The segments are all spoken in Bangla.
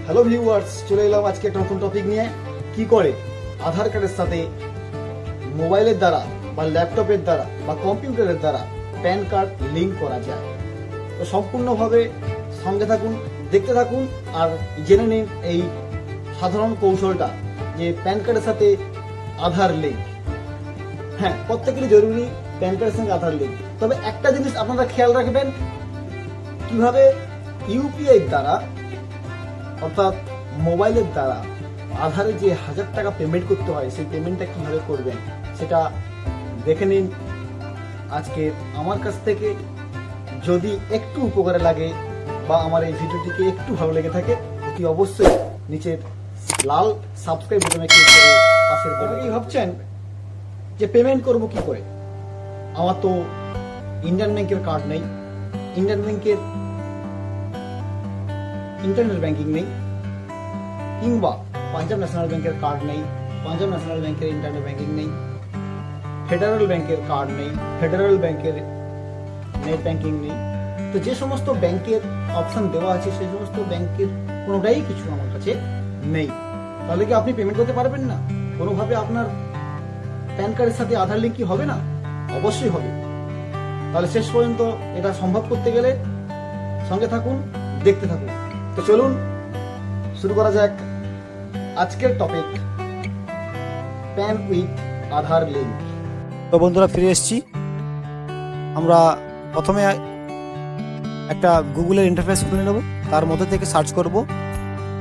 হ্যালো ভিউয়ার্স, চলে এলাম আজকে একটা নতুন টপিক নিয়ে। কি করে আধার কার্ডের সাথে মোবাইলের দ্বারা বা ল্যাপটপের দ্বারা বা কম্পিউটারের দ্বারা প্যান কার্ড লিঙ্ক করা যায়। তো সম্পূর্ণভাবে সঙ্গে থাকুন, দেখতে থাকুন আর জেনে নিন এই সাধারণ কৌশলটা, যে প্যান কার্ডের সাথে আধার লিঙ্ক। হ্যাঁ, প্রত্যেকেরই জরুরি প্যান কার্ডের সঙ্গে আধার লিঙ্ক। তবে একটা জিনিস আপনারা খেয়াল রাখবেন, কিভাবে ইউপিআই দ্বারা অর্থাৎ মোবাইলের দ্বারা আধারে যে 1000 টাকা পেমেন্ট করতে হয় সেই পেমেন্টটা কিভাবে করবেন সেটা দেখে নিন আজকে আমার কাছ থেকে। যদি একটু উপকারে লাগে বা আমার এই ভিডিওটিকে একটু ভালো লেগে থাকে, অতি অবশ্যই নিচের লাল সাবস্ক্রাইব বাটনে ক্লিক করে পাশের বেল। ভাবছেন যে পেমেন্ট করব কি করে? আমার তো ইন্ডিয়ান ব্যাংকের কার্ড নেই, ইন্ডিয়ান ব্যাংকের ইন্টারনেট ব্যাংকিং নেই, কিংবা পাঞ্জাব ন্যাশনাল ব্যাংকের কার্ড নেই, পাঞ্জাব ন্যাশনাল ব্যাংকের ইন্টারনেট ব্যাংকিং নেই, ফেডারেল ব্যাংকের কার্ড নেই, ফেডারেল ব্যাংকের নেট ব্যাংকিং নেই। তো যে সমস্ত ব্যাংকের অপশন দেওয়া আছে সেই সমস্ত ব্যাংকের কোনোটাই কিছু আমার কাছে নেই। তাহলে কি আপনি পেমেন্ট করতে পারবেন না? কোনোভাবে আপনার প্যান কার্ডের সাথে আধার লিঙ্ক কি হবে না? অবশ্যই হবে। তাহলে শেষ পর্যন্ত এটা সম্ভব করতে গেলে সঙ্গে থাকুন, দেখতে থাকুন। তো চলুন শুরু করা যাক আজকের topic, pan with Aadhaar link. তো বন্ধুরা, ফিরে এসেছি। আমরা প্রথমে একটা গুগলের ইন্টারফেস খুলে নেব, তার মধ্যে থেকে সার্চ করব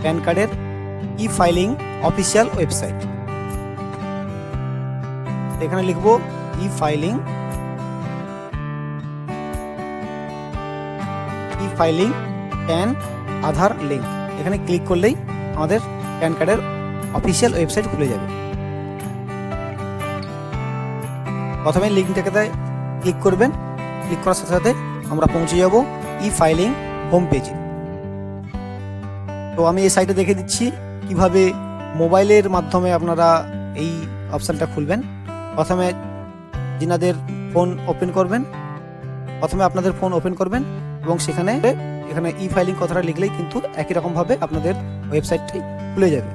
প্যান কার্ডের ই ফাইলিং অফিসিয়াল ওয়েবসাইট। এখানে লিখব ই ফাইলিং প্যান আধার লিঙ্ক। এখানে ক্লিক করলেই আমাদের প্যান কার্ডের অফিসিয়াল ওয়েবসাইট খুলে যাবে। প্রথমে লিঙ্কটাকে ক্লিক করবেন, ক্লিক করার সাথে সাথে আমরা পৌঁছে যাব ই ফাইলিং হোম পেজে। তো আমি এই সাইটে দেখে দিচ্ছি কিভাবে মোবাইলের মাধ্যমে আপনারা এই অপশানটা খুলবেন। প্রথমে যিনাদের ফোন ওপেন করবেন, প্রথমে আপনাদের ফোন ওপেন করবেন এবং এখানে ই ফাইলিং কথাটা লিখলেই কিন্তু একই রকমভাবে আপনাদের ওয়েবসাইটটি খুলে যাবে।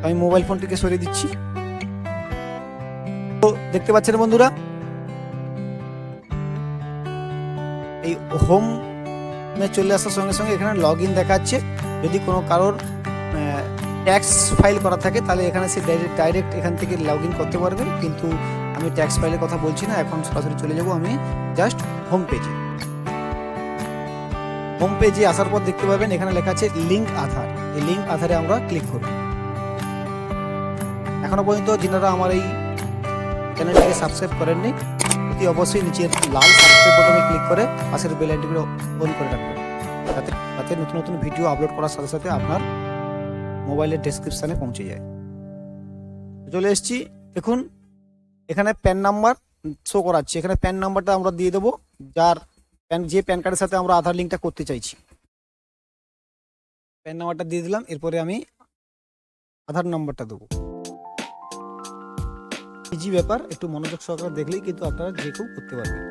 আমি মোবাইল ফোনটিকে সরিয়ে দিচ্ছি। তো দেখতে পাচ্ছেন বন্ধুরা, এই হোম চলে আসার সঙ্গে সঙ্গে এখানে লগ ইন দেখাচ্ছে। যদি কোনো কারোর ট্যাক্স ফাইল করা থাকে তাহলে এখানে সে ডাইরেক্ট এখান থেকে লগ ইন করতে পারবে, কিন্তু আমি ট্যাক্স ফাইলের কথা বলছি না, এখন সরাসরি চলে যাব আমি জাস্ট হোম পেজে। হোম পেজে আসার পর দেখতে পাবেন এখানে লেখা আছে লিঙ্ক আধার। এই লিঙ্ক আধারে আমরা ক্লিক করব। এখনো পর্যন্ত যিনারা আমার এই চ্যানেলটিকে সাবস্ক্রাইব করেননি, অতি অবশ্যই নিচের লাল সাবস্ক্রাইব বাটনে ক্লিক করে পাশের বেল আইকনটি অন করে রাখবেন, যাতে নতুন নতুন ভিডিও আপলোড করার সাথে সাথে আপনার মোবাইলের ডেসক্রিপশানে পৌঁছে যায়। চলে এসেছি। দেখুন এখানে প্যান নাম্বার শো করাচ্ছে। এখানে প্যান নাম্বারটা আমরা দিয়ে দেবো যে প্যান কার্ডের সাথে আমরা আধার লিঙ্কটা করতে চাইছি। প্যান নাম্বারটা দিয়ে দিলাম। এরপরে আমি আধার নাম্বারটা দেবো। ইজি ব্যাপার, একটু মনোযোগ সহকারে দেখলেই কিন্তু আপনারা যে কেউ করতে পারবেন।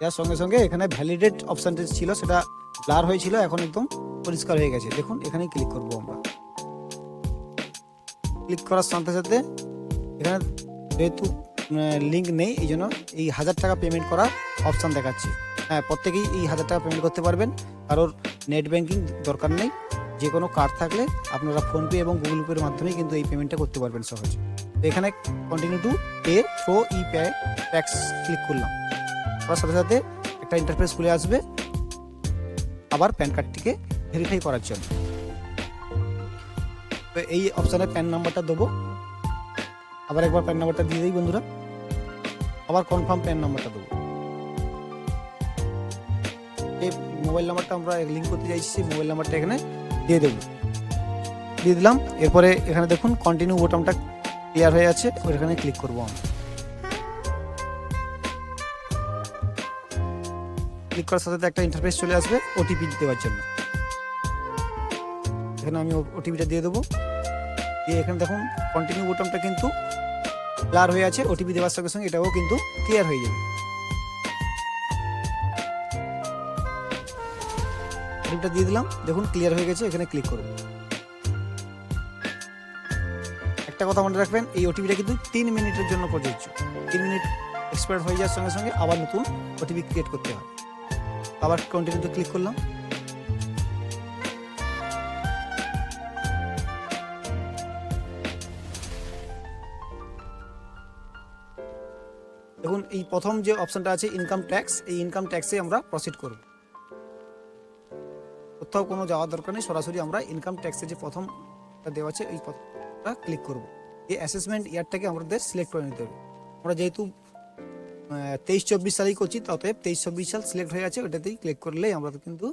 এর সঙ্গে সঙ্গে এখানে ভ্যালিডেট অপশানটা ছিল সেটা ব্লার হয়েছিল, এখন একদম পরিষ্কার হয়ে গেছে। দেখুন এখানে ক্লিক করব আমরা। ক্লিক করার সাথে সাথে এখানে যেহেতু লিঙ্ক নেই এই জন্য এই 1000 টাকা পেমেন্ট করার অপশান দেখাচ্ছে। হ্যাঁ, প্রত্যেকেই এই 1000 টাকা পেমেন্ট করতে পারবেন, কারোর নেট ব্যাংকিং দরকার নেই। যে কোনো কার্ড থাকলে আপনারা ফোনপে এবং গুগল পের মাধ্যমে কিন্তু এই পেমেন্টটা করতে পারবেন সহজে। তো এখানে continue to pay through e tax click করলাম। করার সাথে সাথে একটা ইন্টারফেস খুলে আসবে আবার প্যান কার্ডটিকে ভেরিফাই করার জন্য। তো এই অপশানে প্যান নাম্বারটা দেবো। আবার একবার প্যান নাম্বারটা দিয়ে দিই বন্ধুরা, আবার কনফার্ম প্যান নাম্বারটা দেবো। এই মোবাইল নাম্বারটা আমরা লিঙ্ক করতে চাইছি, সেই মোবাইল নাম্বারটা এখানে দিয়ে দিলাম। এরপরে এখানে দেখুন কন্টিনিউ বোতামটা ক্লিয়ার হয়ে আছে, ওইখানে ক্লিক করবো আমরা। ক্লিক করার সাথে একটা ইন্টারফেস চলে আসবে ওটিপি দেওয়ার জন্য। এখানে আমি ওটিপিটা দিয়ে দেবো। দিয়ে এখানে দেখুন কন্টিনিউ বোতামটা কিন্তু ব্লার হয়ে আছে, ওটিপি দেওয়ার সঙ্গে সঙ্গে এটাও কিন্তু ক্লিয়ার হয়ে যাবে। নাম্বারটা দিয়ে দিলাম, দেখুন ক্লিয়ার হয়ে গেছে। এখানে ক্লিক করব। একটা কথা মনে রাখবেন, এই ওটিপিটা কিন্তু 3 মিনিটের জন্য প্রযোজ্য। 3 মিনিট এক্সপায়ার হয়ে যাওয়ার সঙ্গে সঙ্গে আবার নতুন ওটিপি ক্রিয়েট করতে হবে। আবার কন্টিনিউতে ক্লিক করলাম। দেখুন এই প্রথম যে অপশনটা আছে ইনকাম ট্যাক্স, এই ইনকাম ট্যাক্সে আমরা প্রসিড করব। কোথাও কোনো যাওয়ার দরকার নেই, সরাসরি আমরা ইনকাম ট্যাক্সে যে প্রথমটা দেওয়া আছে এই প্রথমটা ক্লিক করব। এই অ্যাসেসমেন্ট ইয়ারটাকে আমাদের সিলেক্ট করে নিতে হবে। আমরা যেহেতু 23-24 সালেই করছি, অতএব 23-24 সাল সিলেক্ট হয়ে আছে, ওটাতেই ক্লিক করলেই আমরা কিন্তু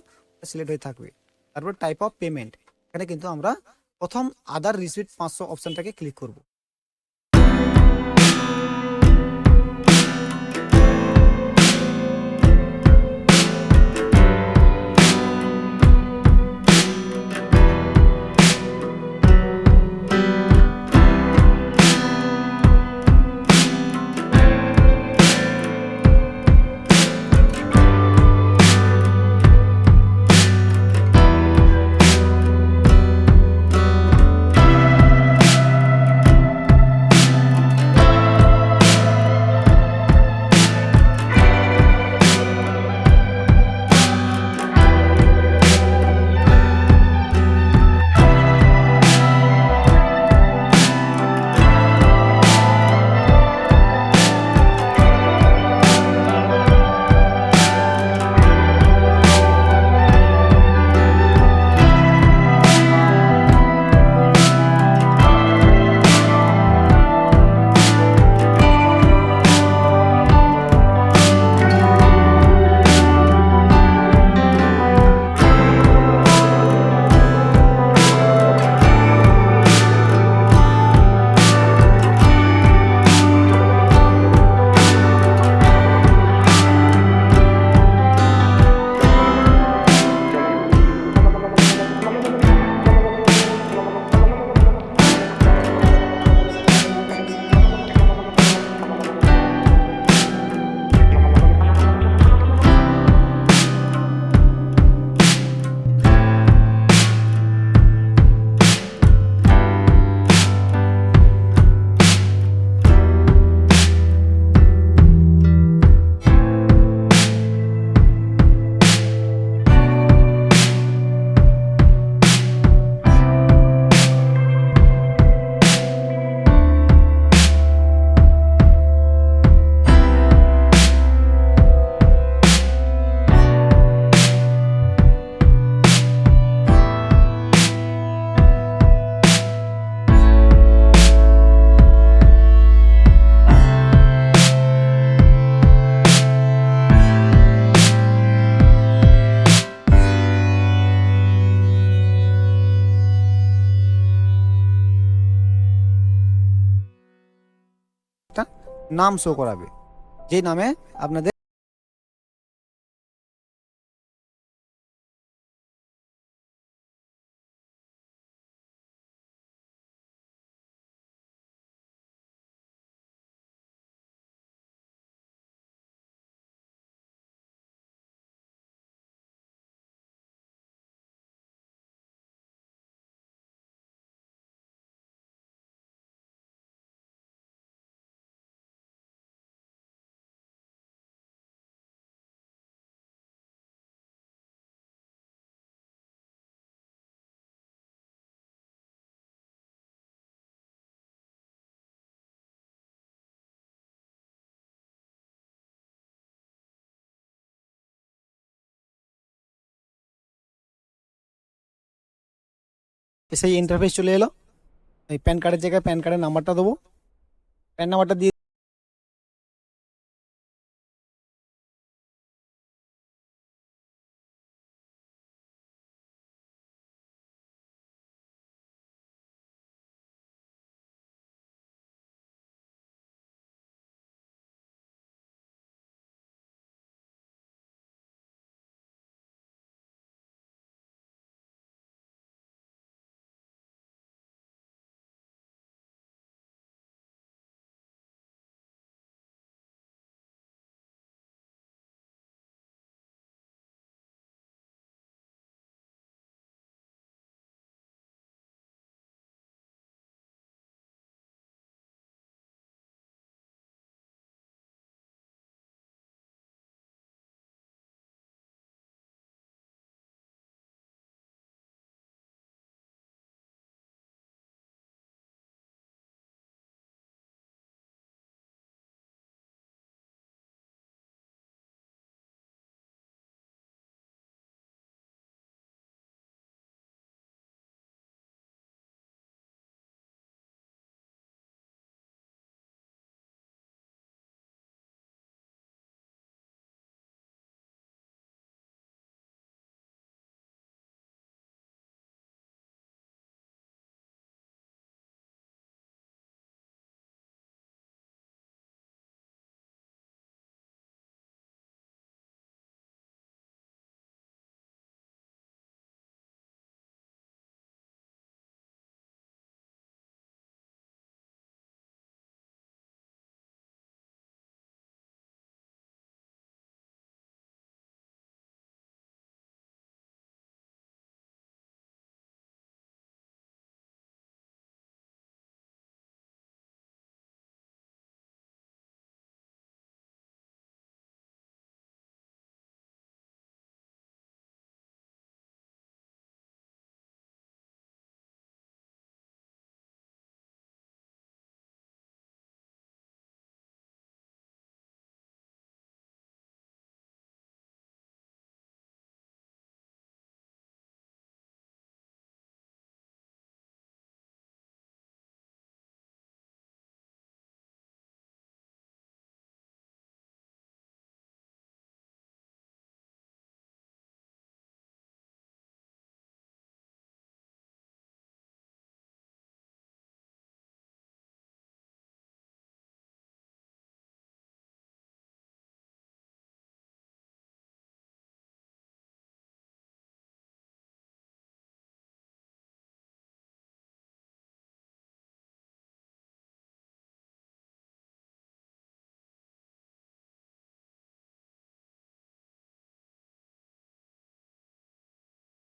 সিলেক্ট হয়ে থাকবে। তারপর টাইপ অফ পেমেন্ট, এখানে কিন্তু আমরা প্রথম আদার রিসিপ্ট 500 অপশনটাকে ক্লিক করব। একটা নাম শো করাবে, যে নামে আপনাদের সেই ইন্টারফেস চলে এলো। এই প্যান কার্ডের জায়গায় প্যান কার্ডের নাম্বারটা দেবো, প্যান নাম্বারটা দিয়ে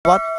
ধন্যবাদ।